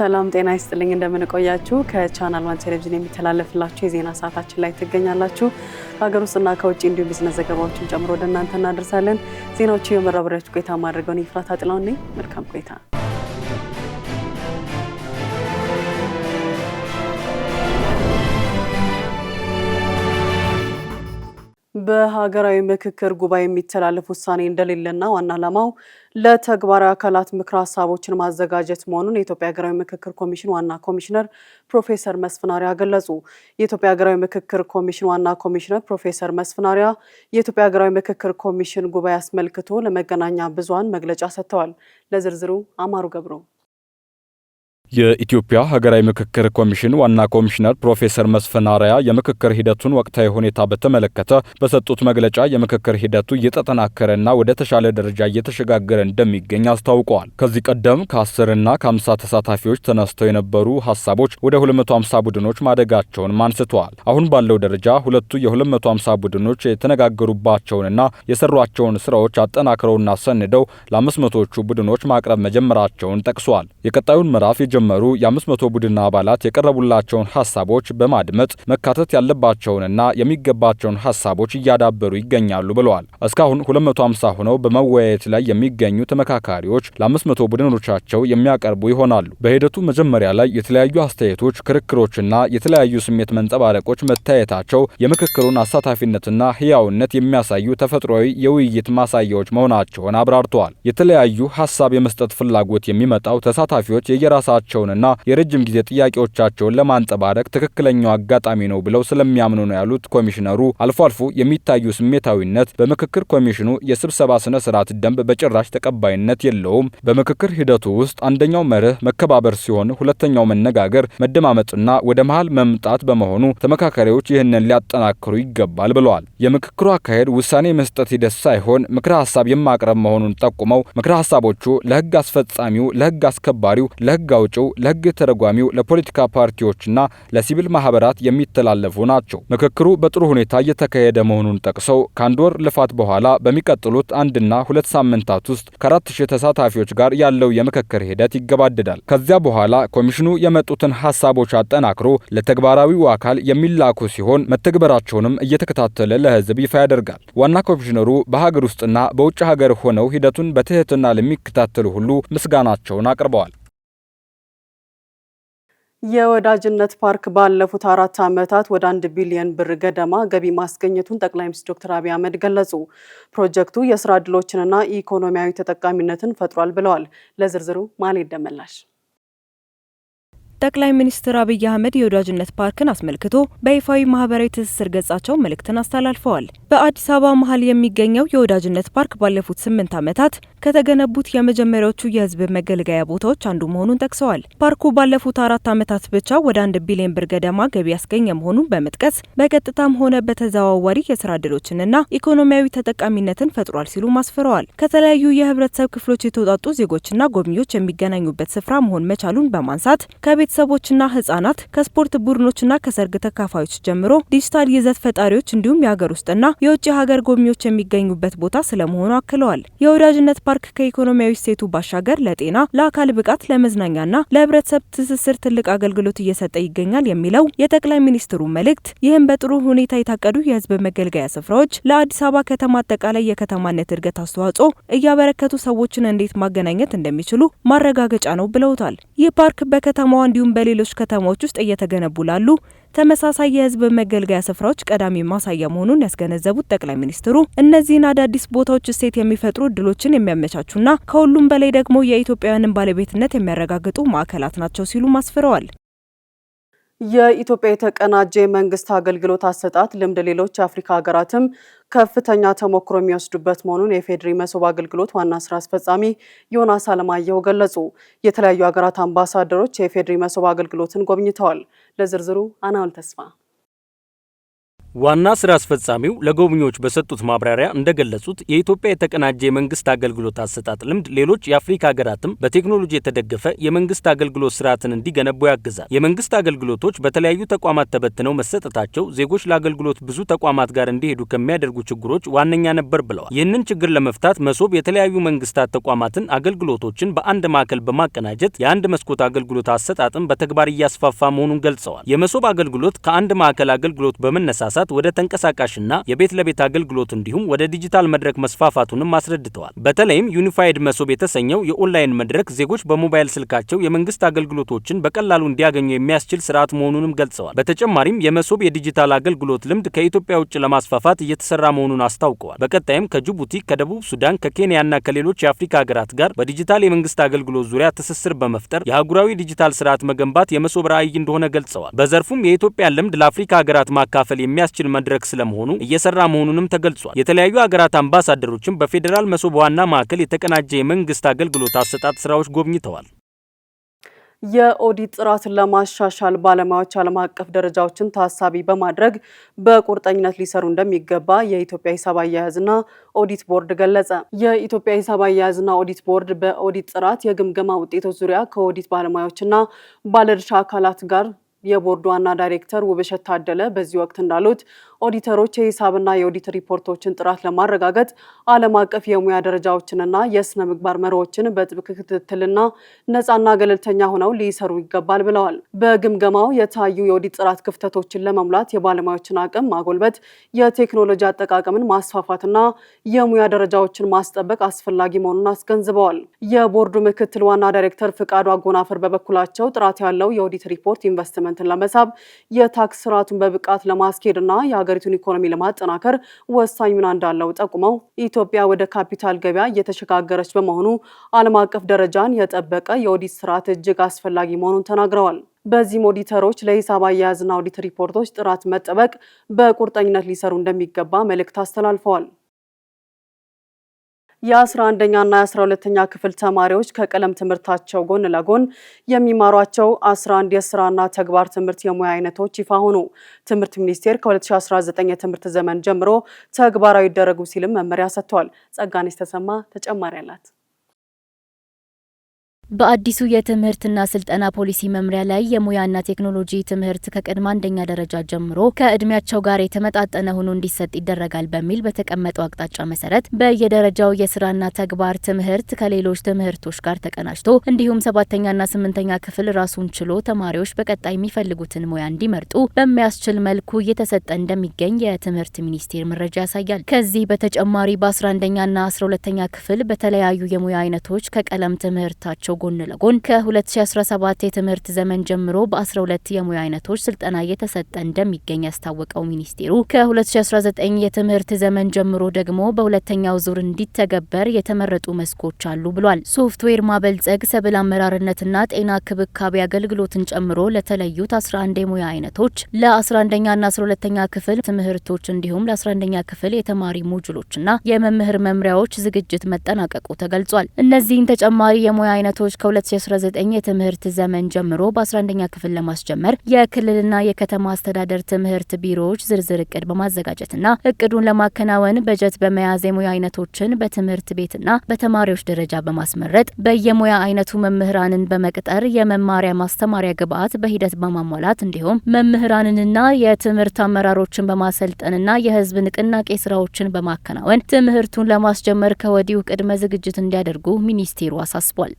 ሰላም ጤና ይስጥልኝ እንደምን ቆያችሁ ከቻናል ዋን ቴሌቪዥን የሚተላለፍላችሁ የዜና ሰዓታችን ላይ ትገኛላችሁ። ከሀገር ውስጥና ከውጭ እንዲሁም ቢዝነስ ዘገባዎችን ጨምሮ ወደ እናንተ እናደርሳለን። ዜናዎቹ የመራብሪያችሁ ቆይታ ማድረገው ነው ይፍራት አጥላው ነኝ። መልካም ቆይታ። በሀገራዊ ምክክር ጉባኤ የሚተላለፍ ውሳኔ እንደሌለና ዋና ዓላማው ለተግባራዊ አካላት ምክረ ሀሳቦችን ማዘጋጀት መሆኑን የኢትዮጵያ ሀገራዊ ምክክር ኮሚሽን ዋና ኮሚሽነር ፕሮፌሰር መስፍን አርአያ ገለጹ። የኢትዮጵያ ሀገራዊ ምክክር ኮሚሽን ዋና ኮሚሽነር ፕሮፌሰር መስፍን አርአያ የኢትዮጵያ ሀገራዊ ምክክር ኮሚሽን ጉባኤ አስመልክቶ ለመገናኛ ብዙሃን መግለጫ ሰጥተዋል። ለዝርዝሩ አማሩ ገብሩ። የኢትዮጵያ ሀገራዊ ምክክር ኮሚሽን ዋና ኮሚሽነር ፕሮፌሰር መስፍን አርአያ የምክክር ሂደቱን ወቅታዊ ሁኔታ በተመለከተ በሰጡት መግለጫ የምክክር ሂደቱ እየተጠናከረና ወደ ተሻለ ደረጃ እየተሸጋገረ እንደሚገኝ አስታውቀዋል። ከዚህ ቀደም ከ10 እና ከ50 ተሳታፊዎች ተነስተው የነበሩ ሀሳቦች ወደ 250 ቡድኖች ማደጋቸውን አንስተዋል። አሁን ባለው ደረጃ ሁለቱ የ250 ቡድኖች የተነጋገሩባቸውንና የሰሯቸውን ስራዎች አጠናክረውና ሰንደው ለ500ዎቹ ቡድኖች ማቅረብ መጀመራቸውን ጠቅሷል። የቀጣዩን ምዕራፍ መሩ የ500 ቡድን አባላት የቀረቡላቸውን ሐሳቦች በማድመጥ መካተት ያለባቸውንና የሚገባቸውን ሐሳቦች እያዳበሩ ይገኛሉ ብለዋል። እስካሁን 250 ሆነው በመወያየት ላይ የሚገኙ ተመካካሪዎች ለ500 ቡድኖቻቸው የሚያቀርቡ ይሆናሉ። በሂደቱ መጀመሪያ ላይ የተለያዩ አስተያየቶች፣ ክርክሮችና የተለያዩ ስሜት መንጸባረቆች መታየታቸው የምክክሩን አሳታፊነትና ህያውነት የሚያሳዩ ተፈጥሯዊ የውይይት ማሳያዎች መሆናቸውን አብራርተዋል። የተለያዩ ሐሳብ የመስጠት ፍላጎት የሚመጣው ተሳታፊዎች የየራሳቸው ና የረጅም ጊዜ ጥያቄዎቻቸውን ለማንጸባረቅ ትክክለኛው አጋጣሚ ነው ብለው ስለሚያምኑ ነው ያሉት ኮሚሽነሩ አልፎ አልፎ የሚታዩ ስሜታዊነት በምክክር ኮሚሽኑ የስብሰባ ስነ ስርዓት ደንብ በጭራሽ ተቀባይነት የለውም። በምክክር ሂደቱ ውስጥ አንደኛው መርህ መከባበር ሲሆን ሁለተኛው መነጋገር፣ መደማመጥና ወደ መሃል መምጣት በመሆኑ ተመካካሪዎች ይህንን ሊያጠናክሩ ይገባል ብለዋል። የምክክሩ አካሄድ ውሳኔ መስጠት ሂደት ሳይሆን ምክረ ሀሳብ የማቅረብ መሆኑን ጠቁመው ምክረ ሀሳቦቹ ለህግ አስፈጻሚው፣ ለህግ አስከባሪው፣ ለህግ አውጪው፣ ለህግ ተረጓሚው፣ ለፖለቲካ ፓርቲዎችና ለሲቪል ማህበራት የሚተላለፉ ናቸው። ምክክሩ በጥሩ ሁኔታ እየተካሄደ መሆኑን ጠቅሰው ከአንድ ወር ልፋት በኋላ በሚቀጥሉት 1 እና 2 ሳምንታት ውስጥ ከ4000 ተሳታፊዎች ጋር ያለው የምክክር ሂደት ይገባደዳል። ከዚያ በኋላ ኮሚሽኑ የመጡትን ሐሳቦች አጠናክሮ ለተግባራዊው አካል የሚላኩ ሲሆን መተግበራቸውንም እየተከታተለ ለህዝብ ይፋ ያደርጋል። ዋና ኮሚሽነሩ በሀገር ውስጥና በውጭ ሀገር ሆነው ሂደቱን በትህትና ለሚከታተሉ ሁሉ ምስጋናቸውን አቅርበዋል። የወዳጅነት ፓርክ ባለፉት 4 ዓመታት ወደ 1 ቢሊዮን ብር ገደማ ገቢ ማስገኘቱን ጠቅላይ ሚኒስትር ዶክተር አብይ አህመድ ገለጹ። ፕሮጀክቱ የስራ ዕድሎችንና ኢኮኖሚያዊ ተጠቃሚነትን ፈጥሯል ብለዋል። ለዝርዝሩ ማሌት ደመላሽ። ጠቅላይ ሚኒስትር አብይ አህመድ የወዳጅነት ፓርክን አስመልክቶ በይፋዊ ማህበራዊ ትስስር ገጻቸው መልእክትን አስተላልፈዋል። በአዲስ አበባ መሀል የሚገኘው የወዳጅነት ፓርክ ባለፉት 8 ዓመታት ከተገነቡት የመጀመሪያዎቹ የህዝብ መገልገያ ቦታዎች አንዱ መሆኑን ጠቅሰዋል። ፓርኩ ባለፉት 4 ዓመታት ብቻ ወደ 1 ቢሊዮን ብር ገደማ ገቢ ያስገኘ መሆኑን በመጥቀስ በቀጥታም ሆነ በተዘዋዋሪ የስራ ዕድሎችንና ኢኮኖሚያዊ ተጠቃሚነትን ፈጥሯል ሲሉ አስፍረዋል። ከተለያዩ የህብረተሰብ ክፍሎች የተውጣጡ ዜጎችና ጎብኚዎች የሚገናኙበት ስፍራ መሆን መቻሉን በማንሳት ከቤተሰቦችና ህጻናት፣ ከስፖርት ቡድኖችና ከሰርግ ተካፋዮች ጀምሮ ዲጂታል ይዘት ፈጣሪዎች እንዲሁም የሀገር ውስጥና የውጭ ሀገር ጎብኚዎች የሚገኙበት ቦታ ስለመሆኑ አክለዋል። የወዳጅነት ፓርክ ከኢኮኖሚያዊ እሴቱ ባሻገር ለጤና፣ ለአካል ብቃት፣ ለመዝናኛና ለህብረተሰብ ትስስር ትልቅ አገልግሎት እየሰጠ ይገኛል የሚለው የጠቅላይ ሚኒስትሩ መልእክት ይህም በጥሩ ሁኔታ የታቀዱ የህዝብ መገልገያ ስፍራዎች ለአዲስ አበባ ከተማ አጠቃላይ የከተማነት እድገት አስተዋጽኦ እያበረከቱ ሰዎችን እንዴት ማገናኘት እንደሚችሉ ማረጋገጫ ነው ብለውታል። ይህ ፓርክ በከተማዋ እንዲሁም በሌሎች ከተማዎች ውስጥ እየተገነቡ ላሉ ተመሳሳይ የህዝብ መገልገያ ስፍራዎች ቀዳሚ ማሳያ መሆኑን ያስገነዘቡት ጠቅላይ ሚኒስትሩ እነዚህን አዳዲስ ቦታዎች እሴት የሚፈጥሩ እድሎችን የሚያመቻቹና ከሁሉም በላይ ደግሞ የኢትዮጵያውያንን ባለቤትነት የሚያረጋግጡ ማዕከላት ናቸው ሲሉ አስፍረዋል። የኢትዮጵያ የተቀናጀ መንግስት አገልግሎት አሰጣጥ ልምድ ሌሎች የአፍሪካ ሀገራትም ከፍተኛ ተሞክሮ የሚወስዱበት መሆኑን የፌዴሪ መሶብ አገልግሎት ዋና ስራ አስፈጻሚ ዮናስ አለማየሁ ገለጹ። የተለያዩ ሀገራት አምባሳደሮች የፌዴሪ መሶብ አገልግሎትን ጎብኝተዋል። ለዝርዝሩ አናውል ተስፋ። ዋና ስራ አስፈጻሚው ለጎብኚዎች በሰጡት ማብራሪያ እንደገለጹት የኢትዮጵያ የተቀናጀ የመንግስት አገልግሎት አሰጣጥ ልምድ ሌሎች የአፍሪካ ሀገራትም በቴክኖሎጂ የተደገፈ የመንግስት አገልግሎት ስርዓትን እንዲገነቡ ያግዛል። የመንግስት አገልግሎቶች በተለያዩ ተቋማት ተበትነው መሰጠታቸው ዜጎች ለአገልግሎት ብዙ ተቋማት ጋር እንዲሄዱ ከሚያደርጉ ችግሮች ዋነኛ ነበር ብለዋል። ይህንን ችግር ለመፍታት መሶብ የተለያዩ መንግስታት ተቋማትን አገልግሎቶችን በአንድ ማዕከል በማቀናጀት የአንድ መስኮት አገልግሎት አሰጣጥን በተግባር እያስፋፋ መሆኑን ገልጸዋል። የመሶብ አገልግሎት ከአንድ ማዕከል አገልግሎት በመነሳሳት ወደ ተንቀሳቃሽና የቤት ለቤት አገልግሎት እንዲሁም ወደ ዲጂታል መድረክ መስፋፋቱንም አስረድተዋል። በተለይም ዩኒፋይድ መሶብ የተሰኘው የኦንላይን መድረክ ዜጎች በሞባይል ስልካቸው የመንግስት አገልግሎቶችን በቀላሉ እንዲያገኙ የሚያስችል ስርዓት መሆኑንም ገልጸዋል። በተጨማሪም የመሶብ የዲጂታል አገልግሎት ልምድ ከኢትዮጵያ ውጭ ለማስፋፋት እየተሰራ መሆኑን አስታውቀዋል። በቀጣይም ከጅቡቲ፣ ከደቡብ ሱዳን፣ ከኬንያና ከሌሎች የአፍሪካ ሀገራት ጋር በዲጂታል የመንግስት አገልግሎት ዙሪያ ትስስር በመፍጠር የአህጉራዊ ዲጂታል ስርዓት መገንባት የመሶብ ራዕይ እንደሆነ ገልጸዋል። በዘርፉም የኢትዮጵያን ልምድ ለአፍሪካ ሀገራት ማካፈል የሚያስችል መድረክ ስለመሆኑ እየሰራ መሆኑንም ተገልጿል። የተለያዩ ሀገራት አምባሳደሮችም በፌዴራል መሶብ ዋና ማዕከል የተቀናጀ የመንግስት አገልግሎት አሰጣጥ ስራዎች ጎብኝተዋል። የኦዲት ጥራትን ለማሻሻል ባለሙያዎች ዓለም አቀፍ ደረጃዎችን ታሳቢ በማድረግ በቁርጠኝነት ሊሰሩ እንደሚገባ የኢትዮጵያ ሂሳብ አያያዝና ኦዲት ቦርድ ገለጸ። የኢትዮጵያ ሂሳብ አያያዝና ኦዲት ቦርድ በኦዲት ጥራት የግምገማ ውጤቶች ዙሪያ ከኦዲት ባለሙያዎችና ባለድርሻ አካላት ጋር የቦርዱ ዋና ዳይሬክተር ውብሸት ታደለ በዚህ ወቅት እንዳሉት ኦዲተሮች የሂሳብና የኦዲት ሪፖርቶችን ጥራት ለማረጋገጥ ዓለም አቀፍ የሙያ ደረጃዎችንና የስነ ምግባር መርሆችን በጥብቅ ክትትልና ነፃና ገለልተኛ ሆነው ሊሰሩ ይገባል ብለዋል። በግምገማው የታዩ የኦዲት ጥራት ክፍተቶችን ለመሙላት የባለሙያዎችን አቅም ማጎልበት፣ የቴክኖሎጂ አጠቃቀምን ማስፋፋትና የሙያ ደረጃዎችን ማስጠበቅ አስፈላጊ መሆኑን አስገንዝበዋል። የቦርዱ ምክትል ዋና ዳይሬክተር ፍቃዱ አጎናፍር በበኩላቸው ጥራት ያለው የኦዲት ሪፖርት ኢንቨስትመንትን ለመሳብ የታክስ ስርዓቱን በብቃት ለማስኬድና የሀገሪቱን ኢኮኖሚ ለማጠናከር ወሳኝ ሚና እንዳለው ጠቁመው ኢትዮጵያ ወደ ካፒታል ገበያ እየተሸጋገረች በመሆኑ ዓለም አቀፍ ደረጃን የጠበቀ የኦዲት ስርዓት እጅግ አስፈላጊ መሆኑን ተናግረዋል። በዚህም ኦዲተሮች ለሂሳብ አያያዝና ኦዲት ሪፖርቶች ጥራት መጠበቅ በቁርጠኝነት ሊሰሩ እንደሚገባ መልእክት አስተላልፈዋል። የ11ኛና የ12ኛ ክፍል ተማሪዎች ከቀለም ትምህርታቸው ጎን ለጎን የሚማሯቸው 11 የስራና ተግባር ትምህርት የሙያ አይነቶች ይፋ ሆኑ። ትምህርት ሚኒስቴር ከ2019 የትምህርት ዘመን ጀምሮ ተግባራዊ ይደረጉ ሲልም መመሪያ ሰጥቷል። ጸጋነሽ ተሰማ ተጨማሪ አላት። በአዲሱ የትምህርትና ስልጠና ፖሊሲ መምሪያ ላይ የሙያና ቴክኖሎጂ ትምህርት ከቅድመ አንደኛ ደረጃ ጀምሮ ከእድሜያቸው ጋር የተመጣጠነ ሆኖ እንዲሰጥ ይደረጋል በሚል በተቀመጠው አቅጣጫ መሰረት በየደረጃው የስራና ተግባር ትምህርት ከሌሎች ትምህርቶች ጋር ተቀናጅቶ እንዲሁም 7ኛና 8ኛ ክፍል ራሱን ችሎ ተማሪዎች በቀጣይ የሚፈልጉትን ሙያ እንዲመርጡ በሚያስችል መልኩ እየተሰጠ እንደሚገኝ የትምህርት ሚኒስቴር መረጃ ያሳያል። ከዚህ በተጨማሪ በ11ኛና 12ኛ ክፍል በተለያዩ የሙያ አይነቶች ከቀለም ትምህርታቸው ጎን ለጎን ከ2017 የትምህርት ዘመን ጀምሮ በ12 የሙያ አይነቶች ስልጠና እየተሰጠ እንደሚገኝ ያስታወቀው ሚኒስቴሩ ከ2019 የትምህርት ዘመን ጀምሮ ደግሞ በሁለተኛው ዙር እንዲተገበር የተመረጡ መስኮች አሉ ብሏል። ሶፍትዌር ማበልጸግ፣ ሰብል አመራርነትና ጤና ክብካቤ አገልግሎትን ጨምሮ ለተለዩት 11 የሙያ አይነቶች ለ11ኛና 12ኛ ክፍል ትምህርቶች እንዲሁም ለ11ኛ ክፍል የተማሪ ሞጁሎችና የመምህር መምሪያዎች ዝግጅት መጠናቀቁ ተገልጿል። እነዚህን ተጨማሪ የሙያ አይነቶች ከ2019 የትምህርት ዘመን ጀምሮ በ11ኛ ክፍል ለማስጀመር የክልልና የከተማ አስተዳደር ትምህርት ቢሮዎች ዝርዝር እቅድ በማዘጋጀትና እቅዱን ለማከናወን በጀት በመያዝ የሙያ አይነቶችን በትምህርት ቤትና በተማሪዎች ደረጃ በማስመረጥ በየሙያ አይነቱ መምህራንን በመቅጠር የመማሪያ ማስተማሪያ ግብዓት በሂደት በማሟላት እንዲሁም መምህራንንና የትምህርት አመራሮችን በማሰልጠንና የህዝብ ንቅናቄ ስራዎችን በማከናወን ትምህርቱን ለማስጀመር ከወዲሁ ቅድመ ዝግጅት እንዲያደርጉ ሚኒስቴሩ አሳስቧል።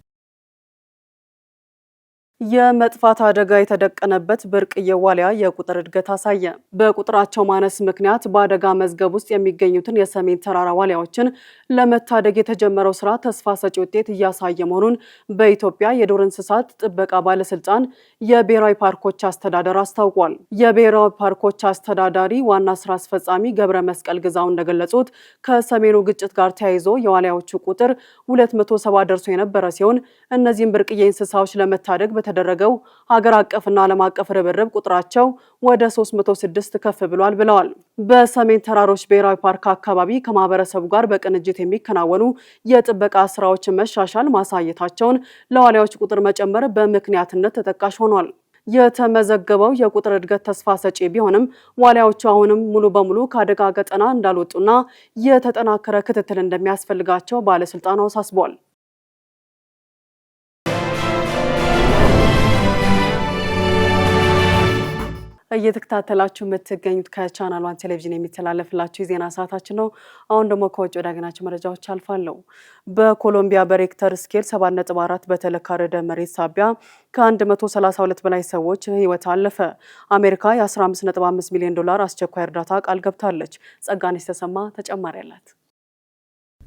የመጥፋት አደጋ የተደቀነበት ብርቅዬ ዋልያ የቁጥር እድገት አሳየ። በቁጥራቸው ማነስ ምክንያት በአደጋ መዝገብ ውስጥ የሚገኙትን የሰሜን ተራራ ዋልያዎችን ለመታደግ የተጀመረው ስራ ተስፋ ሰጪ ውጤት እያሳየ መሆኑን በኢትዮጵያ የዱር እንስሳት ጥበቃ ባለስልጣን የብሔራዊ ፓርኮች አስተዳደር አስታውቋል። የብሔራዊ ፓርኮች አስተዳዳሪ ዋና ስራ አስፈጻሚ ገብረ መስቀል ግዛው እንደገለጹት ከሰሜኑ ግጭት ጋር ተያይዞ የዋልያዎቹ ቁጥር 270 ደርሶ የነበረ ሲሆን እነዚህም ብርቅዬ እንስሳዎች ለመታደግ በተደረገው ሀገር አቀፍና ዓለም አቀፍ ርብርብ ቁጥራቸው ወደ 306 ከፍ ብሏል ብለዋል። በሰሜን ተራሮች ብሔራዊ ፓርክ አካባቢ ከማህበረሰቡ ጋር በቅንጅት የሚከናወኑ የጥበቃ ስራዎች መሻሻል ማሳየታቸውን ለዋልያዎች ቁጥር መጨመር በምክንያትነት ተጠቃሽ ሆኗል። የተመዘገበው የቁጥር እድገት ተስፋ ሰጪ ቢሆንም ዋልያዎቹ አሁንም ሙሉ በሙሉ ከአደጋ ቀጠና እንዳልወጡና የተጠናከረ ክትትል እንደሚያስፈልጋቸው ባለስልጣኑ አሳስበዋል። እየተከታተላችሁ የምትገኙት ከቻናል 1 ቴሌቪዥን የሚተላለፍላችሁ የዜና ሰዓታችን ነው። አሁን ደግሞ ከውጭ ወዳገናቸው መረጃዎች አልፋለሁ። በኮሎምቢያ በሬክተር ስኬል 7.4 በተለካ ርዕደ መሬት ሳቢያ ከ132 በላይ ሰዎች ሕይወት አለፈ። አሜሪካ የ15.5 ሚሊዮን ዶላር አስቸኳይ እርዳታ ቃል ገብታለች። ጸጋነሽ ተሰማ ተጨማሪ አላት።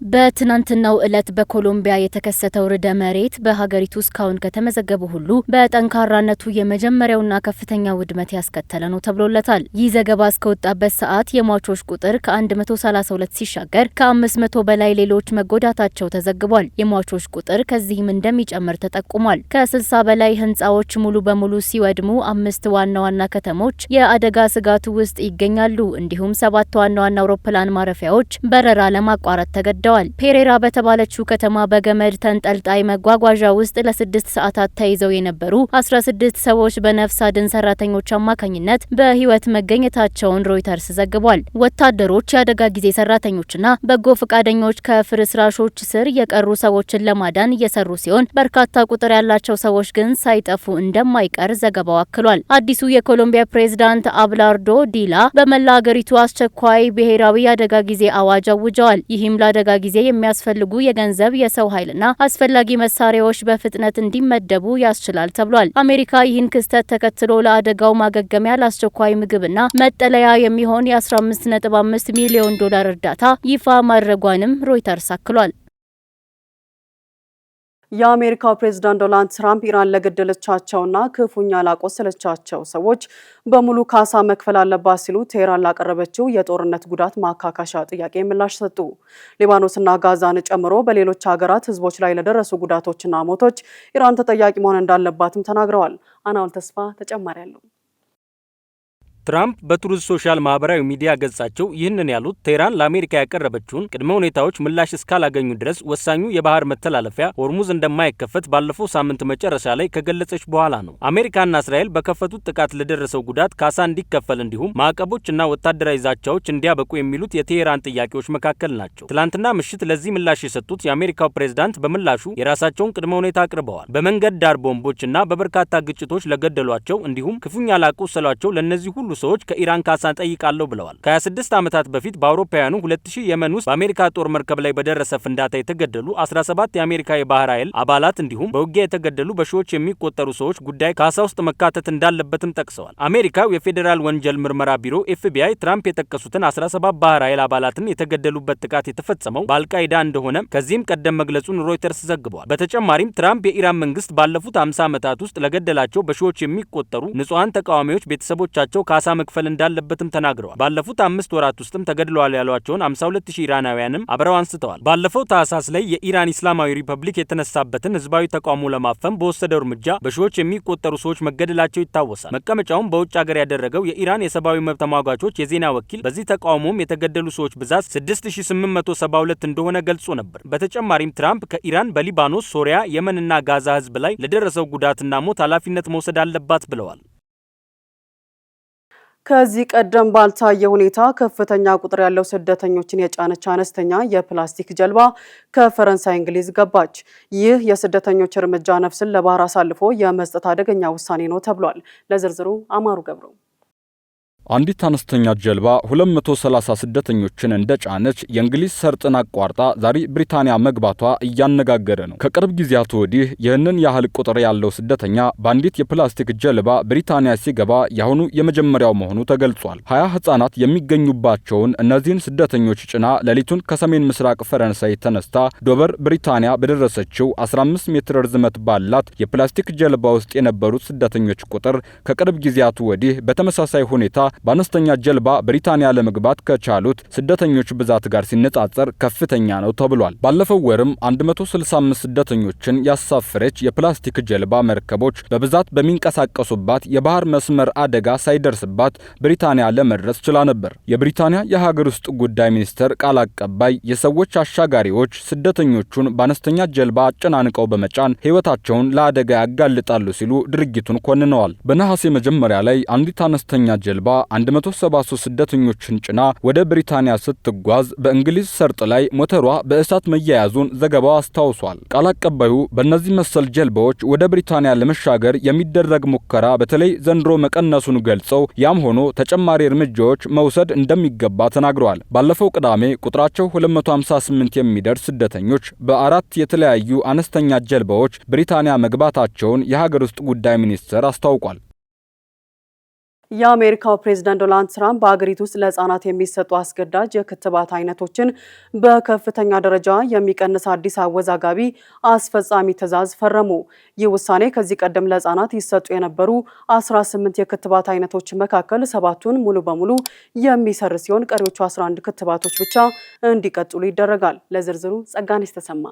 በትናንትናው ዕለት በኮሎምቢያ የተከሰተው ርዕደ መሬት በሀገሪቱ እስካሁን ከተመዘገቡ ሁሉ በጠንካራነቱ የመጀመሪያውና ከፍተኛ ውድመት ያስከተለ ነው ተብሎለታል። ይህ ዘገባ እስከወጣበት ሰዓት የሟቾች ቁጥር ከ132 ሲሻገር ከ500 በላይ ሌሎች መጎዳታቸው ተዘግቧል። የሟቾች ቁጥር ከዚህም እንደሚጨምር ተጠቁሟል። ከ60 በላይ ህንፃዎች ሙሉ በሙሉ ሲወድሙ 5 ዋና ዋና ከተሞች የአደጋ ስጋቱ ውስጥ ይገኛሉ። እንዲሁም 7 ዋና ዋና አውሮፕላን ማረፊያዎች በረራ ለማቋረጥ ተገደዋል። ፔሬራ በተባለችው ከተማ በገመድ ተንጠልጣይ መጓጓዣ ውስጥ ለ6 ሰዓታት ተይዘው የነበሩ 16 ሰዎች በነፍስ አድን ሰራተኞች አማካኝነት በህይወት መገኘታቸውን ሮይተርስ ዘግቧል። ወታደሮች፣ የአደጋ ጊዜ ሰራተኞችና በጎ ፈቃደኞች ከፍርስራሾች ስር የቀሩ ሰዎችን ለማዳን እየሰሩ ሲሆን በርካታ ቁጥር ያላቸው ሰዎች ግን ሳይጠፉ እንደማይቀር ዘገባው አክሏል። አዲሱ የኮሎምቢያ ፕሬዝዳንት አብላርዶ ዲላ በመላ ሀገሪቱ አስቸኳይ ብሔራዊ የአደጋ ጊዜ አዋጅ አውጀዋል። ይህም ለአደጋ ጊዜ የሚያስፈልጉ የገንዘብ፣ የሰው ኃይልና አስፈላጊ መሳሪያዎች በፍጥነት እንዲመደቡ ያስችላል ተብሏል። አሜሪካ ይህን ክስተት ተከትሎ ለአደጋው ማገገሚያ ለአስቸኳይ ምግብና መጠለያ የሚሆን የ15.5 ሚሊዮን ዶላር እርዳታ ይፋ ማድረጓንም ሮይተርስ አክሏል። የአሜሪካው ፕሬዝዳንት ዶናልድ ትራምፕ ኢራን ለገደለቻቸውና ክፉኛ ላቆሰለቻቸው ሰዎች በሙሉ ካሳ መክፈል አለባት ሲሉ ቴህራን ላቀረበችው የጦርነት ጉዳት ማካካሻ ጥያቄ ምላሽ ሰጡ። ሊባኖስና ጋዛን ጨምሮ በሌሎች ሀገራት ህዝቦች ላይ ለደረሱ ጉዳቶችና ሞቶች ኢራን ተጠያቂ መሆን እንዳለባትም ተናግረዋል። አናውል ተስፋ ተጨማሪ አለው። ትራምፕ በትሩዝ ሶሻል ማህበራዊ ሚዲያ ገጻቸው ይህንን ያሉት ቴህራን ለአሜሪካ ያቀረበችውን ቅድመ ሁኔታዎች ምላሽ እስካላገኙ ድረስ ወሳኙ የባህር መተላለፊያ ሆርሙዝ እንደማይከፈት ባለፈው ሳምንት መጨረሻ ላይ ከገለጸች በኋላ ነው። አሜሪካና እስራኤል በከፈቱት ጥቃት ለደረሰው ጉዳት ካሳ እንዲከፈል እንዲሁም ማዕቀቦችና ወታደራዊ ዛቻዎች እንዲያበቁ የሚሉት የቴህራን ጥያቄዎች መካከል ናቸው። ትላንትና ምሽት ለዚህ ምላሽ የሰጡት የአሜሪካው ፕሬዝዳንት በምላሹ የራሳቸውን ቅድመ ሁኔታ አቅርበዋል። በመንገድ ዳር ቦምቦችና በበርካታ ግጭቶች ለገደሏቸው እንዲሁም ክፉኛ ላቆሰሏቸው ለእነዚህ ሁሉ ሰዎች ከኢራን ካሳ ጠይቃለሁ ብለዋል። ከ26 ዓመታት በፊት በአውሮፓውያኑ 2000 የመን ውስጥ በአሜሪካ ጦር መርከብ ላይ በደረሰ ፍንዳታ የተገደሉ 17 የአሜሪካ የባህር ኃይል አባላት እንዲሁም በውጊያ የተገደሉ በሺዎች የሚቆጠሩ ሰዎች ጉዳይ ካሳ ውስጥ መካተት እንዳለበትም ጠቅሰዋል። አሜሪካው የፌዴራል ወንጀል ምርመራ ቢሮ ኤፍቢአይ ትራምፕ የጠቀሱትን 17 ባህር ኃይል አባላትን የተገደሉበት ጥቃት የተፈጸመው በአልቃይዳ እንደሆነ ከዚህም ቀደም መግለጹን ሮይተርስ ዘግቧል። በተጨማሪም ትራምፕ የኢራን መንግስት ባለፉት 50 ዓመታት ውስጥ ለገደላቸው በሺዎች የሚቆጠሩ ንጹሃን ተቃዋሚዎች ቤተሰቦቻቸው ካሳ መክፈል እንዳለበትም ተናግረዋል። ባለፉት 5 ወራት ውስጥም ተገድለዋል ያሏቸውን 52000 ኢራናውያንም አብረው አንስተዋል። ባለፈው ታህሳስ ላይ የኢራን ኢስላማዊ ሪፐብሊክ የተነሳበትን ህዝባዊ ተቃውሞ ለማፈን በወሰደው እርምጃ በሺዎች የሚቆጠሩ ሰዎች መገደላቸው ይታወሳል። መቀመጫውን በውጭ ሀገር ያደረገው የኢራን የሰብአዊ መብት ተሟጋቾች የዜና ወኪል በዚህ ተቃውሞም የተገደሉ ሰዎች ብዛት 6872 እንደሆነ ገልጾ ነበር። በተጨማሪም ትራምፕ ከኢራን በሊባኖስ፣ ሶሪያ፣ የመንና ጋዛ ህዝብ ላይ ለደረሰው ጉዳትና ሞት ኃላፊነት መውሰድ አለባት ብለዋል። ከዚህ ቀደም ባልታየ ሁኔታ ከፍተኛ ቁጥር ያለው ስደተኞችን የጫነች አነስተኛ የፕላስቲክ ጀልባ ከፈረንሳይ እንግሊዝ ገባች። ይህ የስደተኞች እርምጃ ነፍስን ለባህር አሳልፎ የመስጠት አደገኛ ውሳኔ ነው ተብሏል። ለዝርዝሩ አማሩ ገብሩ። አንዲት አነስተኛ ጀልባ 230 ስደተኞችን እንደጫነች የእንግሊዝ ሰርጥን አቋርጣ ዛሬ ብሪታንያ መግባቷ እያነጋገረ ነው። ከቅርብ ጊዜያት ወዲህ ይህንን ያህል ቁጥር ያለው ስደተኛ በአንዲት የፕላስቲክ ጀልባ ብሪታንያ ሲገባ ያሁኑ የመጀመሪያው መሆኑ ተገልጿል። 20 ህጻናት የሚገኙባቸውን እነዚህን ስደተኞች ጭና ሌሊቱን ከሰሜን ምስራቅ ፈረንሳይ ተነስታ ዶቨር ብሪታንያ በደረሰችው 15 ሜትር ርዝመት ባላት የፕላስቲክ ጀልባ ውስጥ የነበሩት ስደተኞች ቁጥር ከቅርብ ጊዜያት ወዲህ በተመሳሳይ ሁኔታ በአነስተኛ ጀልባ ብሪታንያ ለመግባት ከቻሉት ስደተኞች ብዛት ጋር ሲነጻጸር ከፍተኛ ነው ተብሏል። ባለፈው ወርም 165 ስደተኞችን ያሳፈረች የፕላስቲክ ጀልባ መርከቦች በብዛት በሚንቀሳቀሱባት የባህር መስመር አደጋ ሳይደርስባት ብሪታንያ ለመድረስ ችላ ነበር። የብሪታንያ የሀገር ውስጥ ጉዳይ ሚኒስቴር ቃል አቀባይ የሰዎች አሻጋሪዎች ስደተኞቹን በአነስተኛ ጀልባ አጨናንቀው በመጫን ሕይወታቸውን ለአደጋ ያጋልጣሉ ሲሉ ድርጊቱን ኮንነዋል። በነሐሴ መጀመሪያ ላይ አንዲት አነስተኛ ጀልባ 173 ስደተኞችን ጭና ወደ ብሪታንያ ስትጓዝ በእንግሊዝ ሰርጥ ላይ ሞተሯ በእሳት መያያዙን ዘገባው አስታውሷል። ቃል አቀባዩ በእነዚህ መሰል ጀልባዎች ወደ ብሪታንያ ለመሻገር የሚደረግ ሙከራ በተለይ ዘንድሮ መቀነሱን ገልጸው ያም ሆኖ ተጨማሪ እርምጃዎች መውሰድ እንደሚገባ ተናግረዋል። ባለፈው ቅዳሜ ቁጥራቸው 258 የሚደርስ ስደተኞች በአራት የተለያዩ አነስተኛ ጀልባዎች ብሪታንያ መግባታቸውን የሀገር ውስጥ ጉዳይ ሚኒስቴር አስታውቋል። የአሜሪካው ፕሬዝዳንት ዶናልድ ትራምፕ በአገሪቱ ውስጥ ለሕፃናት የሚሰጡ አስገዳጅ የክትባት አይነቶችን በከፍተኛ ደረጃ የሚቀንስ አዲስ አወዛጋቢ አስፈጻሚ ትዕዛዝ ፈረሙ። ይህ ውሳኔ ከዚህ ቀደም ለሕፃናት ይሰጡ የነበሩ 18 የክትባት አይነቶች መካከል 7ቱን ሙሉ በሙሉ የሚሰርዝ ሲሆን ቀሪዎቹ 11 ክትባቶች ብቻ እንዲቀጥሉ ይደረጋል። ለዝርዝሩ ጸጋነሽ ተሰማ።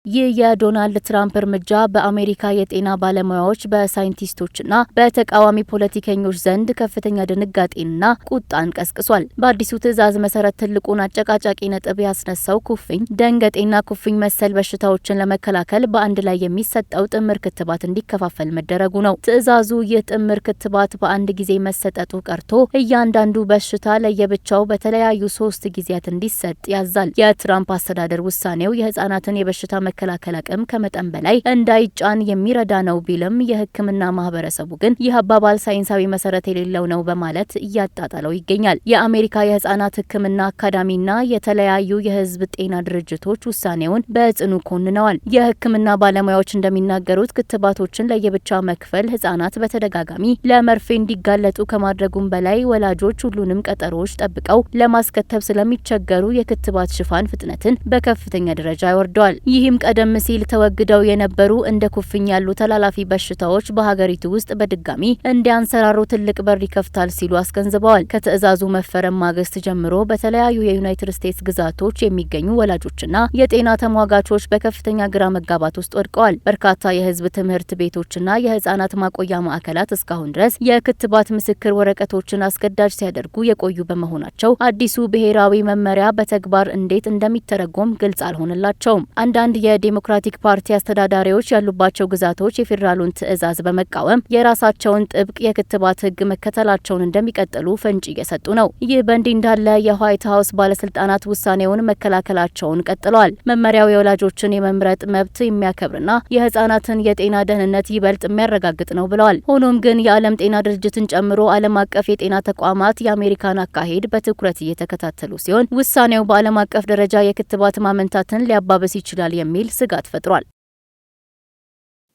ይህ የዶናልድ ትራምፕ እርምጃ በአሜሪካ የጤና ባለሙያዎች በሳይንቲስቶችና በተቃዋሚ ፖለቲከኞች ዘንድ ከፍተኛ ድንጋጤንና ቁጣን ቀስቅሷል። በአዲሱ ትዕዛዝ መሰረት ትልቁን አጨቃጫቂ ነጥብ ያስነሳው ኩፍኝ፣ ደንገጤና ኩፍኝ መሰል በሽታዎችን ለመከላከል በአንድ ላይ የሚሰጠው ጥምር ክትባት እንዲከፋፈል መደረጉ ነው። ትዕዛዙ ይህ ጥምር ክትባት በአንድ ጊዜ መሰጠቱ ቀርቶ እያንዳንዱ በሽታ ለየብቻው በተለያዩ 3 ጊዜያት እንዲሰጥ ያዛል። የትራምፕ አስተዳደር ውሳኔው የህፃናትን የበሽታ መከላከል አቅም ከመጠን በላይ እንዳይጫን የሚረዳ ነው ቢልም የሕክምና ማህበረሰቡ ግን ይህ አባባል ሳይንሳዊ መሰረት የሌለው ነው በማለት እያጣጣለው ይገኛል። የአሜሪካ የህፃናት ሕክምና አካዳሚና የተለያዩ የህዝብ ጤና ድርጅቶች ውሳኔውን በጽኑ ኮንነዋል። የሕክምና ባለሙያዎች እንደሚናገሩት ክትባቶችን ለየብቻ መክፈል ህፃናት በተደጋጋሚ ለመርፌ እንዲጋለጡ ከማድረጉም በላይ ወላጆች ሁሉንም ቀጠሮዎች ጠብቀው ለማስከተብ ስለሚቸገሩ የክትባት ሽፋን ፍጥነትን በከፍተኛ ደረጃ ያወርደዋል። ይህም ቀደም ሲል ተወግደው የነበሩ እንደ ኩፍኝ ያሉ ተላላፊ በሽታዎች በሀገሪቱ ውስጥ በድጋሚ እንዲያንሰራሩ ትልቅ በር ይከፍታል ሲሉ አስገንዝበዋል። ከትዕዛዙ መፈረም ማግስት ጀምሮ በተለያዩ የዩናይትድ ስቴትስ ግዛቶች የሚገኙ ወላጆችና የጤና ተሟጋቾች በከፍተኛ ግራ መጋባት ውስጥ ወድቀዋል። በርካታ የህዝብ ትምህርት ቤቶችና የህፃናት ማቆያ ማዕከላት እስካሁን ድረስ የክትባት ምስክር ወረቀቶችን አስገዳጅ ሲያደርጉ የቆዩ በመሆናቸው አዲሱ ብሔራዊ መመሪያ በተግባር እንዴት እንደሚተረጎም ግልጽ አልሆነላቸውም። አንዳንድ የዴሞክራቲክ ፓርቲ አስተዳዳሪዎች ያሉባቸው ግዛቶች የፌዴራሉን ትዕዛዝ በመቃወም የራሳቸውን ጥብቅ የክትባት ህግ መከተላቸውን እንደሚቀጥሉ ፍንጭ እየሰጡ ነው። ይህ በእንዲህ እንዳለ የዋይት ሀውስ ባለስልጣናት ውሳኔውን መከላከላቸውን ቀጥለዋል። መመሪያው የወላጆችን የመምረጥ መብት የሚያከብርና የህፃናትን የጤና ደህንነት ይበልጥ የሚያረጋግጥ ነው ብለዋል። ሆኖም ግን የዓለም ጤና ድርጅትን ጨምሮ ዓለም አቀፍ የጤና ተቋማት የአሜሪካን አካሄድ በትኩረት እየተከታተሉ ሲሆን ውሳኔው በዓለም አቀፍ ደረጃ የክትባት ማመንታትን ሊያባብስ ይችላል የሚል ስጋት ፈጥሯል።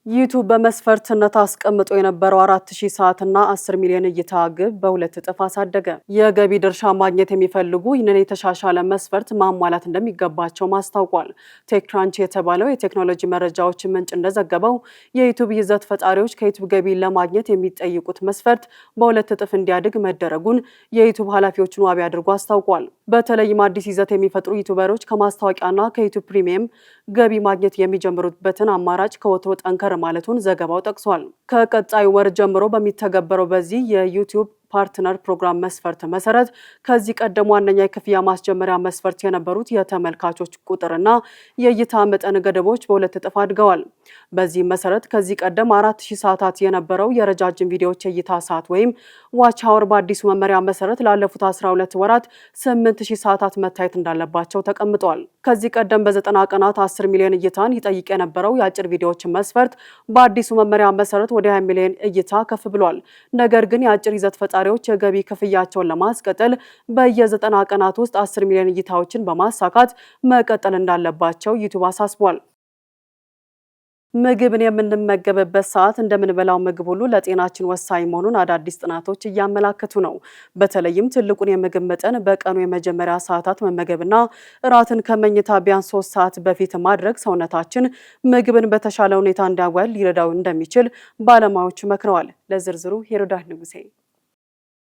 ዩቲዩብ በመስፈርትነት አስቀምጦ የነበረው 4000 ሰዓትና 10 ሚሊዮን እይታ ግብ በሁለት እጥፍ አሳደገ። የገቢ ድርሻ ማግኘት የሚፈልጉ ይህንን የተሻሻለ መስፈርት ማሟላት እንደሚገባቸው ማስታውቋል። ቴክክራንች የተባለው የቴክኖሎጂ መረጃዎች ምንጭ እንደዘገበው የዩቲዩብ ይዘት ፈጣሪዎች ከዩቲዩብ ገቢ ለማግኘት የሚጠይቁት መስፈርት በሁለት እጥፍ እንዲያድግ መደረጉን የዩቲዩብ ኃላፊዎችን ዋቢ አድርጎ አስታውቋል። በተለይም አዲስ ይዘት የሚፈጥሩ ዩቲዩበሮች ከማስታወቂያና ከዩቲዩብ ፕሪሚየም ገቢ ማግኘት የሚጀምሩበትን አማራጭ ከወትሮ ጠንከር ማለቱን ዘገባው ጠቅሷል። ከቀጣዩ ወር ጀምሮ በሚተገበረው በዚህ የዩቲዩብ ፓርትነር ፕሮግራም መስፈርት መሰረት ከዚህ ቀደም ዋነኛ የክፍያ ማስጀመሪያ መስፈርት የነበሩት የተመልካቾች ቁጥርና የእይታ መጠን ገደቦች በሁለት እጥፍ አድገዋል። በዚህ መሰረት ከዚህ ቀደም 4000 ሰዓታት የነበረው የረጃጅም ቪዲዮዎች የእይታ ሰዓት ወይም ዋች አወር በአዲሱ መመሪያ መሰረት ላለፉት 12 ወራት 8000 ሰዓታት መታየት እንዳለባቸው ተቀምጧል። ከዚህ ቀደም በ90 ቀናት 10 ሚሊዮን እይታን ይጠይቅ የነበረው የአጭር ቪዲዮዎች መስፈርት በአዲሱ መመሪያ መሰረት ወደ 20 ሚሊዮን እይታ ከፍ ብሏል። ነገር ግን የአጭር ይዘት ፈጣሪዎች የገቢ ክፍያቸውን ለማስቀጠል በየ90 ቀናት ውስጥ 10 ሚሊዮን እይታዎችን በማሳካት መቀጠል እንዳለባቸው ዩቲዩብ አሳስቧል። ምግብን የምንመገብበት ሰዓት እንደምንበላው ምግብ ሁሉ ለጤናችን ወሳኝ መሆኑን አዳዲስ ጥናቶች እያመላከቱ ነው። በተለይም ትልቁን የምግብ መጠን በቀኑ የመጀመሪያ ሰዓታት መመገብና እራትን ከመኝታ ቢያንስ 3 ሰዓት በፊት ማድረግ ሰውነታችን ምግብን በተሻለ ሁኔታ እንዲያጓል ሊረዳው እንደሚችል ባለሙያዎች መክረዋል። ለዝርዝሩ ሄሮዳህ ንጉሴ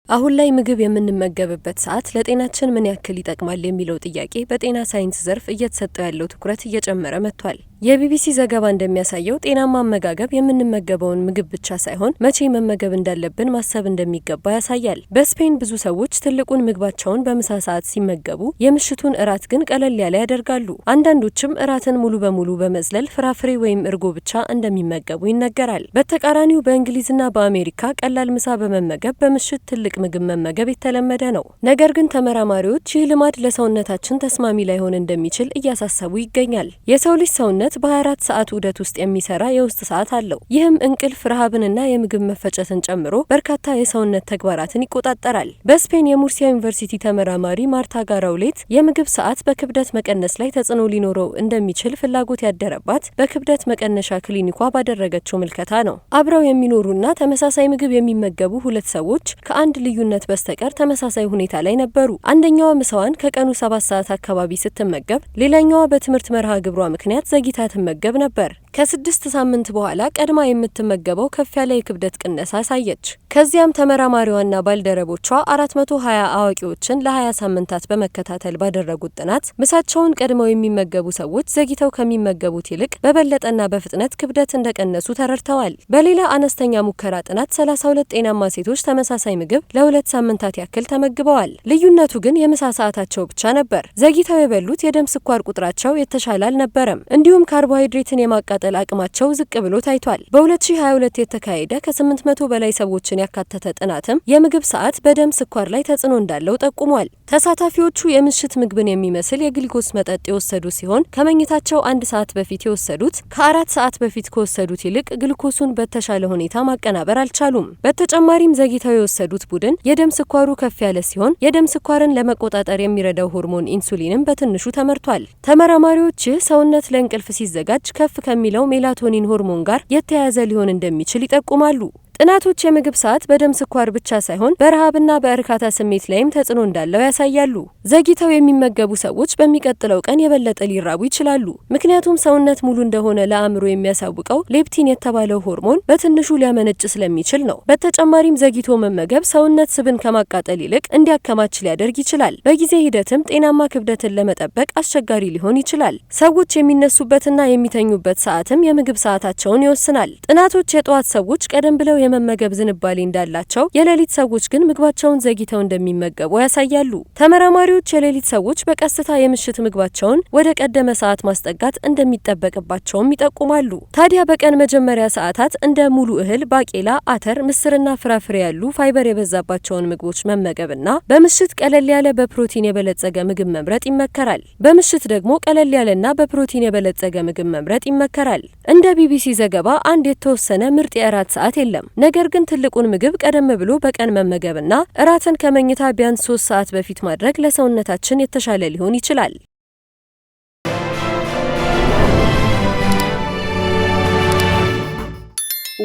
አሁን ላይ ምግብ የምንመገብበት ሰዓት ለጤናችን ምን ያክል ይጠቅማል የሚለው ጥያቄ በጤና ሳይንስ ዘርፍ እየተሰጠው ያለው ትኩረት እየጨመረ መጥቷል። የቢቢሲ ዘገባ እንደሚያሳየው ጤናማ አመጋገብ የምንመገበውን ምግብ ብቻ ሳይሆን መቼ መመገብ እንዳለብን ማሰብ እንደሚገባ ያሳያል። በስፔን ብዙ ሰዎች ትልቁን ምግባቸውን በምሳ ሰዓት ሲመገቡ፣ የምሽቱን እራት ግን ቀለል ያለ ያደርጋሉ። አንዳንዶችም እራትን ሙሉ በሙሉ በመዝለል ፍራፍሬ ወይም እርጎ ብቻ እንደሚመገቡ ይነገራል። በተቃራኒው በእንግሊዝና በአሜሪካ ቀላል ምሳ በመመገብ በምሽት ትልቅ ምግብ መመገብ የተለመደ ነው። ነገር ግን ተመራማሪዎች ይህ ልማድ ለሰውነታችን ተስማሚ ላይሆን እንደሚችል እያሳሰቡ ይገኛል። የሰው ልጅ ሰውነት በ24 ሰዓት ዑደት ውስጥ የሚሰራ የውስጥ ሰዓት አለው። ይህም እንቅልፍ፣ ረሃብንና የምግብ መፈጨትን ጨምሮ በርካታ የሰውነት ተግባራትን ይቆጣጠራል። በስፔን የሙርሲያ ዩኒቨርሲቲ ተመራማሪ ማርታ ጋራውሌት የምግብ ሰዓት በክብደት መቀነስ ላይ ተጽዕኖ ሊኖረው እንደሚችል ፍላጎት ያደረባት በክብደት መቀነሻ ክሊኒኳ ባደረገችው ምልከታ ነው። አብረው የሚኖሩና ተመሳሳይ ምግብ የሚመገቡ ሁለት ሰዎች ከአንድ ልዩነት በስተቀር ተመሳሳይ ሁኔታ ላይ ነበሩ። አንደኛዋ ምሳዋን ከቀኑ 7 ሰዓት አካባቢ ስትመገብ፣ ሌላኛዋ በትምህርት መርሃ ግብሯ ምክንያት ዘግይታ ትመገብ ነበር። ከ6 ሳምንት በኋላ ቀድማ የምትመገበው ከፍ ያለ የክብደት ቅነሳ አሳየች። ከዚያም ተመራማሪዋና ባልደረቦቿ 420 አዋቂዎችን ለ20 ሳምንታት በመከታተል ባደረጉት ጥናት ምሳቸውን ቀድመው የሚመገቡ ሰዎች ዘግይተው ከሚመገቡት ይልቅ በበለጠና በፍጥነት ክብደት እንደቀነሱ ተረድተዋል። በሌላ አነስተኛ ሙከራ ጥናት 32 ጤናማ ሴቶች ተመሳሳይ ምግብ ለ2 ሳምንታት ያክል ተመግበዋል። ልዩነቱ ግን የምሳ ሰዓታቸው ብቻ ነበር። ዘግይተው የበሉት የደም ስኳር ቁጥራቸው የተሻለ አልነበረም። እንዲሁም ካርቦሃይድሬትን የማቃጠል አቅማቸው ዝቅ ብሎ ታይቷል። በ2022 የተካሄደ ከ800 በላይ ሰዎችን ያካተተ ጥናትም የምግብ ሰዓት በደም ስኳር ላይ ተጽዕኖ እንዳለው ጠቁሟል። ተሳታፊዎቹ የምሽት ምግብን የሚመስል የግሊኮስ መጠጥ የወሰዱ ሲሆን ከመኝታቸው 1 ሰዓት በፊት የወሰዱት ከ4 ሰዓት በፊት ከወሰዱት ይልቅ ግሊኮሱን በተሻለ ሁኔታ ማቀናበር አልቻሉም። በተጨማሪም ዘግይተው የወሰዱት ቡድን የደም ስኳሩ ከፍ ያለ ሲሆን የደም ስኳርን ለመቆጣጠር የሚረዳው ሆርሞን ኢንሱሊንም በትንሹ ተመርቷል። ተመራማሪዎች ሰውነት ለእንቅልፍ ሲዘጋጅ ከፍ ከሚለው ሜላቶኒን ሆርሞን ጋር የተያያዘ ሊሆን እንደሚችል ይጠቁማሉ። ጥናቶች የምግብ ሰዓት በደም ስኳር ብቻ ሳይሆን በረሃብና በእርካታ ስሜት ላይም ተጽዕኖ እንዳለው ያሳያሉ። ዘግይተው የሚመገቡ ሰዎች በሚቀጥለው ቀን የበለጠ ሊራቡ ይችላሉ። ምክንያቱም ሰውነት ሙሉ እንደሆነ ለአእምሮ የሚያሳውቀው ሌፕቲን የተባለው ሆርሞን በትንሹ ሊያመነጭ ስለሚችል ነው። በተጨማሪም ዘግይቶ መመገብ ሰውነት ስብን ከማቃጠል ይልቅ እንዲያከማች ሊያደርግ ይችላል። በጊዜ ሂደትም ጤናማ ክብደትን ለመጠበቅ አስቸጋሪ ሊሆን ይችላል። ሰዎች የሚነሱበትና የሚተኙበት ሰዓትም የምግብ ሰዓታቸውን ይወስናል። ጥናቶች የጠዋት ሰዎች ቀደም ብለው የመመገብ ዝንባሌ እንዳላቸው፣ የሌሊት ሰዎች ግን ምግባቸውን ዘግይተው እንደሚመገቡ ያሳያሉ። ተመራማሪዎች የሌሊት ሰዎች በቀስታ የምሽት ምግባቸውን ወደ ቀደመ ሰዓት ማስጠጋት እንደሚጠበቅባቸውም ይጠቁማሉ። ታዲያ በቀን መጀመሪያ ሰዓታት እንደ ሙሉ እህል፣ ባቄላ፣ አተር፣ ምስርና ፍራፍሬ ያሉ ፋይበር የበዛባቸውን ምግቦች መመገብና በምሽት ቀለል ያለ በፕሮቲን የበለጸገ ምግብ መምረጥ ይመከራል። በምሽት ደግሞ ቀለል ያለና በፕሮቲን የበለጸገ ምግብ መምረጥ ይመከራል። እንደ ቢቢሲ ዘገባ አንድ የተወሰነ ምርጥ የእራት ሰዓት የለም። ነገር ግን ትልቁን ምግብ ቀደም ብሎ በቀን መመገብና እራትን ከመኝታ ቢያንስ 3 ሰዓት በፊት ማድረግ ለሰውነታችን የተሻለ ሊሆን ይችላል።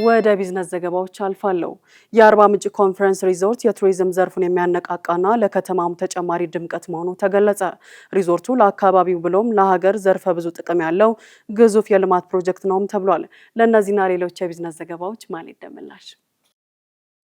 ወደ ቢዝነስ ዘገባዎች አልፋለሁ። የአርባ ምንጭ ኮንፈረንስ ሪዞርት የቱሪዝም ዘርፉን የሚያነቃቃና ለከተማም ተጨማሪ ድምቀት መሆኑ ተገለጸ። ሪዞርቱ ለአካባቢው ብሎም ለሀገር ዘርፈ ብዙ ጥቅም ያለው ግዙፍ የልማት ፕሮጀክት ነውም ተብሏል። ለእነዚህና ሌሎች የቢዝነስ ዘገባዎች ማን ይደምላሽ?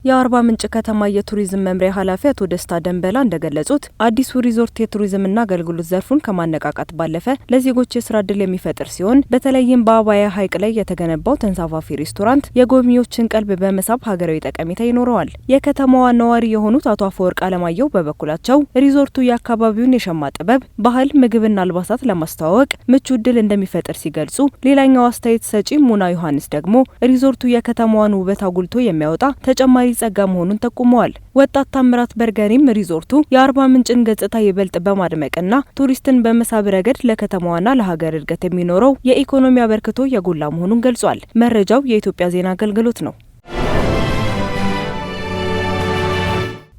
የአርባ ምንጭ ከተማ የቱሪዝም መምሪያ ኃላፊ አቶ ደስታ ደንበላ እንደገለጹት አዲሱ ሪዞርት የቱሪዝምና አገልግሎት ዘርፉን ከማነቃቃት ባለፈ ለዜጎች የስራ ዕድል የሚፈጥር ሲሆን በተለይም በአባያ ሐይቅ ላይ የተገነባው ተንሳፋፊ ሬስቶራንት የጎብኚዎችን ቀልብ በመሳብ ሀገራዊ ጠቀሜታ ይኖረዋል። የከተማዋ ነዋሪ የሆኑት አቶ አፈወርቅ አለማየሁ በበኩላቸው ሪዞርቱ የአካባቢውን የሸማ ጥበብ፣ ባህል፣ ምግብና አልባሳት ለማስተዋወቅ ምቹ ዕድል እንደሚፈጥር ሲገልጹ፣ ሌላኛው አስተያየት ሰጪ ሙና ዮሐንስ ደግሞ ሪዞርቱ የከተማዋን ውበት አጉልቶ የሚያወጣ ተጨማሪ ጸጋ መሆኑን ጠቁመዋል። ወጣት ታምራት በርገኔም ሪዞርቱ የአርባ ምንጭን ገጽታ ይበልጥ በማድመቅና ቱሪስትን በመሳብ ረገድ ለከተማዋና ለሀገር እድገት የሚኖረው የኢኮኖሚ አበርክቶ የጎላ መሆኑን ገልጿል። መረጃው የኢትዮጵያ ዜና አገልግሎት ነው።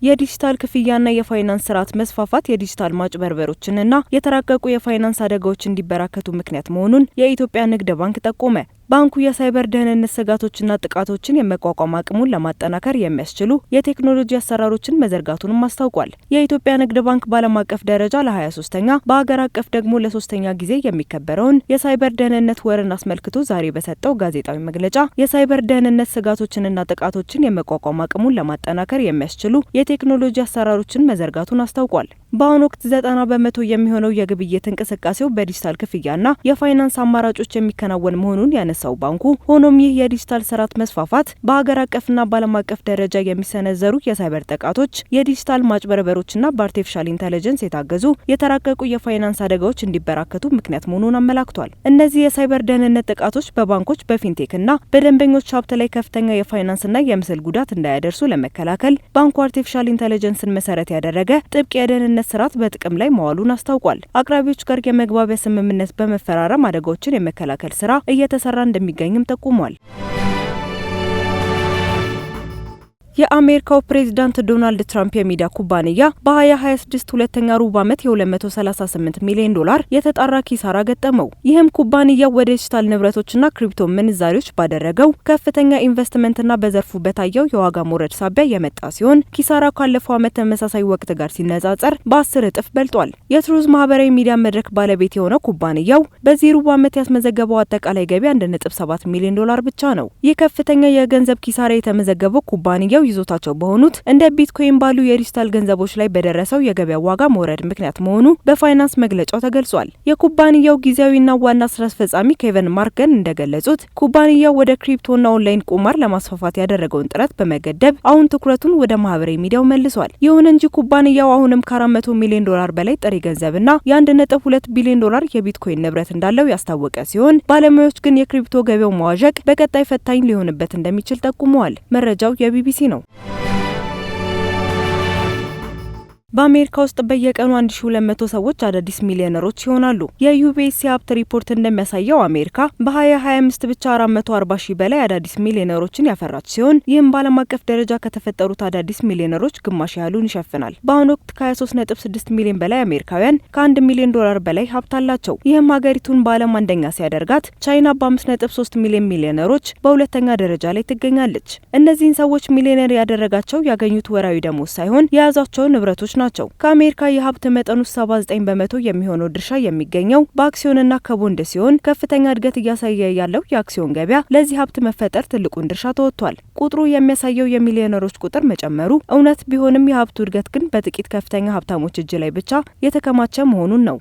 የዲጂታል ክፍያና የፋይናንስ ስርዓት መስፋፋት የዲጂታል ማጭበርበሮችንና የተራቀቁ የፋይናንስ አደጋዎች እንዲበራከቱ ምክንያት መሆኑን የኢትዮጵያ ንግድ ባንክ ጠቆመ። ባንኩ የሳይበር ደህንነት ስጋቶችና ጥቃቶችን የመቋቋም አቅሙን ለማጠናከር የሚያስችሉ የቴክኖሎጂ አሰራሮችን መዘርጋቱንም አስታውቋል። የኢትዮጵያ ንግድ ባንክ በዓለም አቀፍ ደረጃ ለ23ኛ በአገር አቀፍ ደግሞ ለ3ኛ ጊዜ የሚከበረውን የሳይበር ደህንነት ወርን አስመልክቶ ዛሬ በሰጠው ጋዜጣዊ መግለጫ የሳይበር ደህንነት ስጋቶችንና ጥቃቶችን የመቋቋም አቅሙን ለማጠናከር የሚያስችሉ የቴክኖሎጂ አሰራሮችን መዘርጋቱን አስታውቋል። በአሁኑ ወቅት 90% የሚሆነው የግብይት እንቅስቃሴው በዲጂታል ክፍያና የፋይናንስ አማራጮች የሚከናወን መሆኑን ያነሳው ባንኩ ሆኖም ይህ የዲጂታል ስርዓት መስፋፋት በሀገር አቀፍና በዓለም አቀፍ ደረጃ የሚሰነዘሩ የሳይበር ጥቃቶች፣ የዲጂታል ማጭበርበሮችና በአርቲፊሻል ኢንተለጀንስ የታገዙ የተራቀቁ የፋይናንስ አደጋዎች እንዲበራከቱ ምክንያት መሆኑን አመላክቷል። እነዚህ የሳይበር ደህንነት ጥቃቶች በባንኮች በፊንቴክና በደንበኞች ሀብት ላይ ከፍተኛ የፋይናንስና የምስል ጉዳት እንዳያደርሱ ለመከላከል ባንኩ አርቲፊሻል ኢንተለጀንስን መሰረት ያደረገ ጥብቅ የደህንነት ስርዓት በጥቅም ላይ መዋሉን አስታውቋል። አቅራቢዎች ጋር የመግባቢያ ስምምነት በመፈራረም አደጋዎችን የመከላከል ስራ እየተሰራ እንደሚገኝም ጠቁሟል። የአሜሪካው ፕሬዝዳንት ዶናልድ ትራምፕ የሚዲያ ኩባንያ በ2026 ሁለተኛ ሩብ ዓመት የ238 ሚሊዮን ዶላር የተጣራ ኪሳራ ገጠመው። ይህም ኩባንያው ወደ ዲጂታል ንብረቶችና ክሪፕቶ ምንዛሪዎች ባደረገው ከፍተኛ ኢንቨስትመንትና በዘርፉ በታየው የዋጋ መውረድ ሳቢያ የመጣ ሲሆን ኪሳራው ካለፈው ዓመት ተመሳሳይ ወቅት ጋር ሲነጻጸር በ10 እጥፍ በልጧል። የትሩዝ ማህበራዊ ሚዲያ መድረክ ባለቤት የሆነው ኩባንያው በዚህ ሩብ ዓመት ያስመዘገበው አጠቃላይ ገቢ 1.7 ሚሊዮን ዶላር ብቻ ነው። ይህ ከፍተኛ የገንዘብ ኪሳራ የተመዘገበው ኩባንያው ይዞታቸው በሆኑት እንደ ቢትኮይን ባሉ የዲጂታል ገንዘቦች ላይ በደረሰው የገበያ ዋጋ መውረድ ምክንያት መሆኑ በፋይናንስ መግለጫው ተገልጿል። የኩባንያው ጊዜያዊና ዋና ስራ አስፈጻሚ ኬቨን ማርገን እንደገለጹት ኩባንያው ወደ ክሪፕቶና ኦንላይን ቁማር ለማስፋፋት ያደረገውን ጥረት በመገደብ አሁን ትኩረቱን ወደ ማህበራዊ ሚዲያው መልሷል። ይሁን እንጂ ኩባንያው አሁንም ከ400 ሚሊዮን ዶላር በላይ ጥሬ ገንዘብና የ1.2 ቢሊዮን ዶላር የቢትኮይን ንብረት እንዳለው ያስታወቀ ሲሆን ባለሙያዎች ግን የክሪፕቶ ገበያው መዋዠቅ በቀጣይ ፈታኝ ሊሆንበት እንደሚችል ጠቁመዋል። መረጃው የቢቢሲ ነው። በአሜሪካ ውስጥ በየቀኑ 1200 ሰዎች አዳዲስ ሚሊዮነሮች ይሆናሉ። የዩቢኤስ ሀብት ሪፖርት እንደሚያሳየው አሜሪካ በ2025 ብቻ 440 ሺህ በላይ አዳዲስ ሚሊዮነሮችን ያፈራች ሲሆን ይህም በዓለም አቀፍ ደረጃ ከተፈጠሩት አዳዲስ ሚሊዮነሮች ግማሽ ያህሉን ይሸፍናል። በአሁኑ ወቅት ከ23.6 ሚሊዮን በላይ አሜሪካውያን ከ1 ሚሊዮን ዶላር በላይ ሀብት አላቸው። ይህም ሀገሪቱን በዓለም አንደኛ ሲያደርጋት ቻይና በ5.3 ሚሊዮን ሚሊዮነሮች በሁለተኛ ደረጃ ላይ ትገኛለች። እነዚህን ሰዎች ሚሊዮነር ያደረጋቸው ያገኙት ወራዊ ደሞዝ ሳይሆን የያዟቸው ንብረቶች ናቸው። ከአሜሪካ የሀብት መጠኑ 79 በመቶ የሚሆነው ድርሻ የሚገኘው በአክሲዮንና ከቦንድ ሲሆን ከፍተኛ እድገት እያሳየ ያለው የአክሲዮን ገበያ ለዚህ ሀብት መፈጠር ትልቁን ድርሻ ተወጥቷል። ቁጥሩ የሚያሳየው የሚሊዮነሮች ቁጥር መጨመሩ እውነት ቢሆንም የሀብቱ እድገት ግን በጥቂት ከፍተኛ ሀብታሞች እጅ ላይ ብቻ የተከማቸ መሆኑን ነው።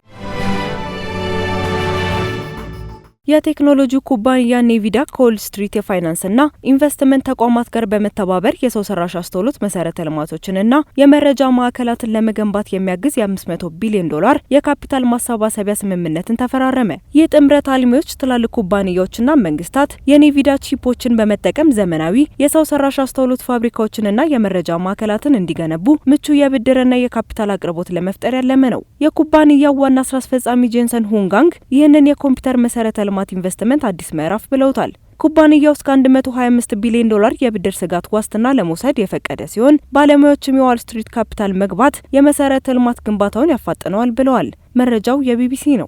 የቴክኖሎጂ ኩባንያ ኔቪዳ ከዎል ስትሪት የፋይናንስና ኢንቨስትመንት ተቋማት ጋር በመተባበር የሰው ሰራሽ አስተውሎት መሰረተ ልማቶችንና የመረጃ ማዕከላትን ለመገንባት የሚያግዝ የ500 ቢሊዮን ዶላር የካፒታል ማሰባሰቢያ ስምምነትን ተፈራረመ። ይህ ጥምረት አልሚዎች፣ ትላልቅ ኩባንያዎችና መንግስታት የኔቪዳ ቺፖችን በመጠቀም ዘመናዊ የሰው ሰራሽ አስተውሎት ፋብሪካዎችንና የመረጃ ማዕከላትን እንዲገነቡ ምቹ የብድርና የካፒታል አቅርቦት ለመፍጠር ያለመ ነው። የኩባንያው ዋና ስራ አስፈጻሚ ጄንሰን ሁንጋንግ ይህንን የኮምፒውተር መሰረተ ልማት ኢንቨስትመንት አዲስ ምዕራፍ ብለውታል። ኩባንያው እስከ 125 ቢሊዮን ዶላር የብድር ስጋት ዋስትና ለመውሰድ የፈቀደ ሲሆን ባለሙያዎችም የዋል ስትሪት ካፒታል መግባት የመሰረተ ልማት ግንባታውን ያፋጥነዋል ብለዋል። መረጃው የቢቢሲ ነው።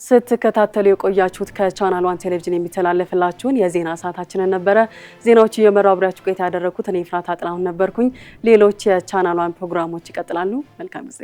ስትከታተሉ የቆያችሁት ከቻናል ዋን ቴሌቪዥን የሚተላለፍላችሁን የዜና ሰዓታችንን ነበረ። ዜናዎቹ እየመራው አብሬያችሁ ቆይታ ያደረኩት እኔ ፍራታ ጥላሁን ነበርኩኝ። ሌሎች የቻናል ዋን ፕሮግራሞች ይቀጥላሉ። መልካም ጊዜ።